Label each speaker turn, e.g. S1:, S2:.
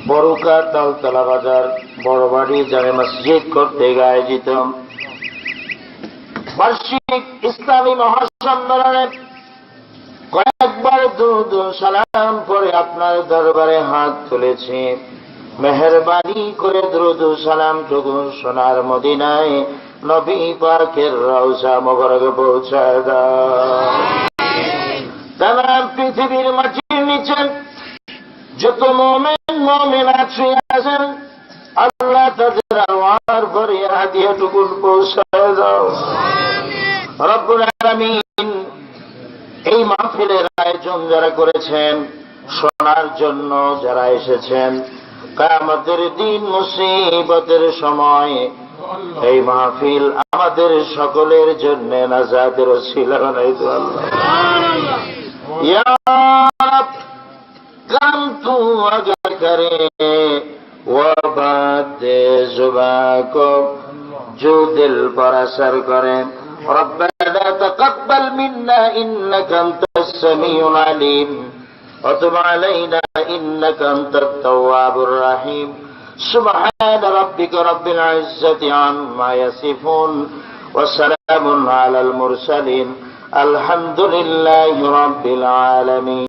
S1: বরুকা তালতলা বাজার বড়বাড়ি জামে মসজিদ কর্তৃক আয়োজিত বার্ষিক ইসলামী মহাসম্মেলনে কয়েকবার দুরূদ ও সালাম পড়ে আপনার দরবারে হাত তুলেছি। মেহেরবানি করে দুরূদ ও সালামটুকু সোনার মদিনায় নবী পাকের রওজা মোবারকে পৌঁছায় দাও। তামাম পৃথিবীর মাটির নিচে যত মুমিন আছে আছেন, আল্লাহ তাদের আওয়ার পরে হাদিয়াটুকু পৌঁছায় দাও। রব্বুল আলামিন, এই মাহফিলের আয়োজন যারা করেছেন, শোনার জন্য যারা এসেছেন, কিয়ামতের দিন মুসিবতের সময় এই মাহফিল আমাদের সকলের জন্য নাজাতের ওসিলা বানাই দাও আল্লাহ। ইয়া রাব কাম তু আগে করে वो बात जुबां को जो दिल पर असर करे। रब्बना तक़ब्बल मिन्ना इन्नका अंतस समीउल अलीम व तुब अलैना इन्नका अंतत तव्वाबुर रहीम। सुब्हान रब्बिका रब्बिल इज्जति अम्मा यसिफून व सलामुन अलल मुरसलीन। अल्हम्दुलिल्लाहि रब्बिल आलमीन।